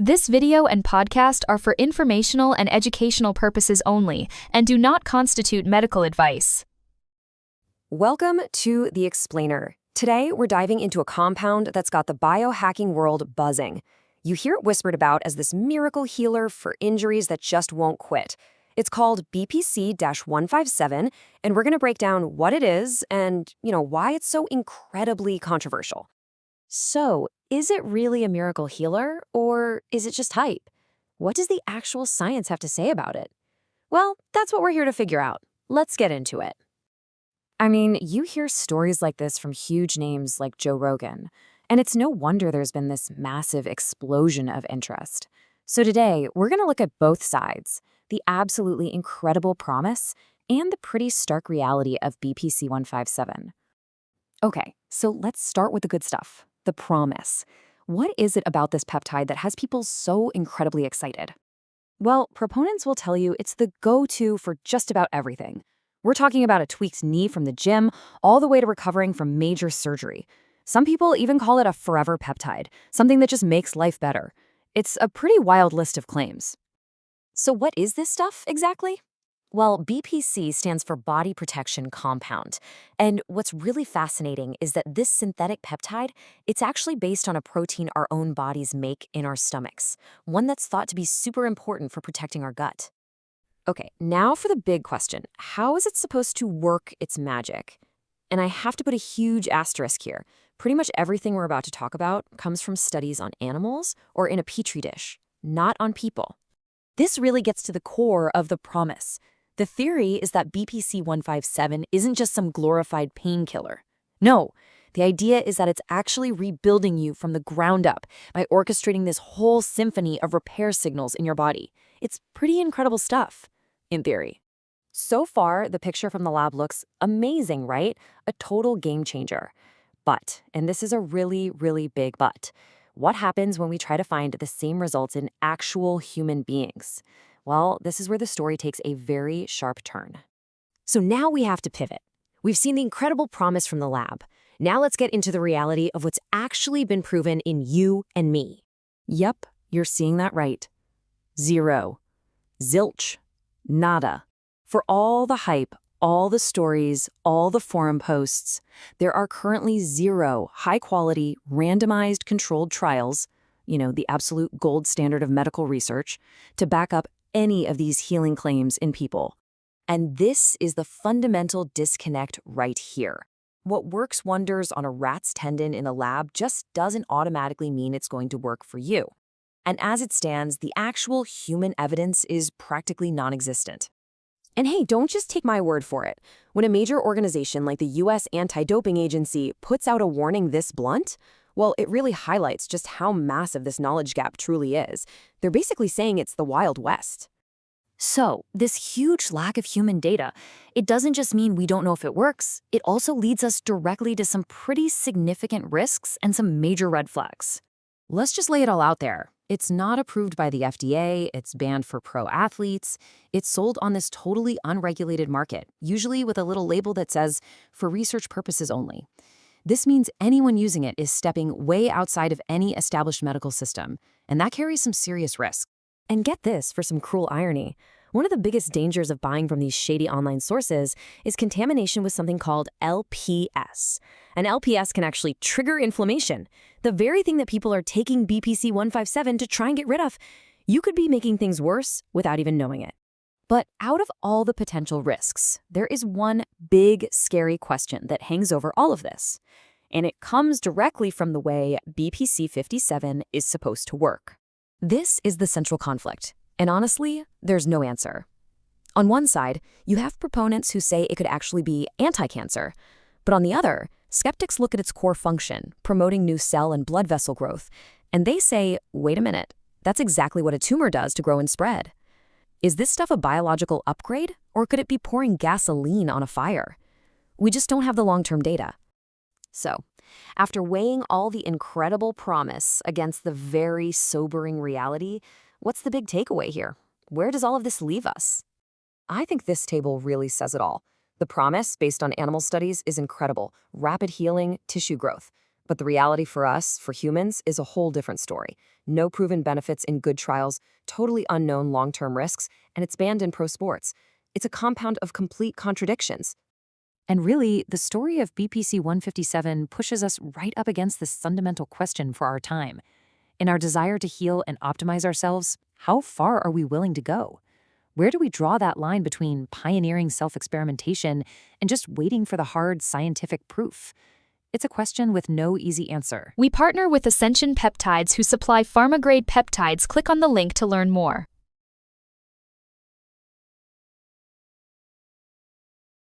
This video and podcast are for informational and educational purposes only and do not constitute medical advice. Welcome to The Explainer. Today, we're diving into a compound that's got the biohacking world buzzing. You hear it whispered about as this miracle healer for injuries that just won't quit. It's called BPC-157, and we're going to break down what it is and, why it's so incredibly controversial. So, is it really a miracle healer, or is it just hype? What does the actual science have to say about it? Well, that's what we're here to figure out. Let's get into it. I mean, you hear stories like this from huge names like Joe Rogan, and it's no wonder there's been this massive explosion of interest. So today, we're going to look at both sides, the absolutely incredible promise and the pretty stark reality of BPC-157. Okay, so let's start with the good stuff. The promise. What is it about this peptide that has people so incredibly excited? Well, proponents will tell you it's the go-to for just about everything. We're talking about a tweaked knee from the gym all the way to recovering from major surgery. Some people even call it a forever peptide, something that just makes life better. It's a pretty wild list of claims. So what is this stuff exactly? Well, BPC stands for Body Protection Compound. And what's really fascinating is that this synthetic peptide, it's actually based on a protein our own bodies make in our stomachs, one that's thought to be super important for protecting our gut. Okay, now for the big question. How is it supposed to work its magic? And I have to put a huge asterisk here. Pretty much everything we're about to talk about comes from studies on animals or in a petri dish, not on people. This really gets to the core of the promise. The theory is that BPC-157 isn't just some glorified painkiller. No, the idea is that it's actually rebuilding you from the ground up by orchestrating this whole symphony of repair signals in your body. It's pretty incredible stuff, in theory. So far, the picture from the lab looks amazing, right? A total game changer. But, and this is a really, really big but, what happens when we try to find the same results in actual human beings? Well, this is where the story takes a very sharp turn. So now we have to pivot. We've seen the incredible promise from the lab. Now let's get into the reality of what's actually been proven in you and me. Yep, you're seeing that right. Zero. Zilch. Nada. For all the hype, all the stories, all the forum posts, there are currently 0 high-quality, randomized controlled trials, the absolute gold standard of medical research, to back up any of these healing claims in people. And this is the fundamental disconnect right here. What works wonders on a rat's tendon in a lab just doesn't automatically mean it's going to work for you. And as it stands, the actual human evidence is practically non-existent. And hey, don't just take my word for it. When a major organization like the U.S. Anti-Doping Agency puts out a warning this blunt, well, it really highlights just how massive this knowledge gap truly is. They're basically saying it's the Wild West. So, this huge lack of human data, it doesn't just mean we don't know if it works, it also leads us directly to some pretty significant risks and some major red flags. Let's just lay it all out there. It's not approved by the FDA, it's banned for pro athletes, it's sold on this totally unregulated market, usually with a little label that says, for research purposes only. This means anyone using it is stepping way outside of any established medical system, and that carries some serious risk. And get this for some cruel irony. One of the biggest dangers of buying from these shady online sources is contamination with something called LPS. And LPS can actually trigger inflammation, the very thing that people are taking BPC-157 to try and get rid of. You could be making things worse without even knowing it. But out of all the potential risks, there is one big, scary question that hangs over all of this. And it comes directly from the way BPC-57 is supposed to work. This is the central conflict. And honestly, there's no answer. On one side, you have proponents who say it could actually be anti-cancer. But on the other, skeptics look at its core function, promoting new cell and blood vessel growth, and they say, wait a minute, that's exactly what a tumor does to grow and spread. Is this stuff a biological upgrade, or could it be pouring gasoline on a fire? We just don't have the long-term data. So, after weighing all the incredible promise against the very sobering reality, what's the big takeaway here? Where does all of this leave us? I think this table really says it all. The promise, based on animal studies, is incredible. Rapid healing, tissue growth. But the reality for us, for humans, is a whole different story. No proven benefits in good trials, totally unknown long-term risks, and it's banned in pro sports. It's a compound of complete contradictions. And really, the story of BPC-157 pushes us right up against this fundamental question for our time. In our desire to heal and optimize ourselves, how far are we willing to go? Where do we draw that line between pioneering self-experimentation and just waiting for the hard scientific proof? It's a question with no easy answer. We partner with Ascension Peptides, who supply pharma-grade peptides. Click on the link to learn more.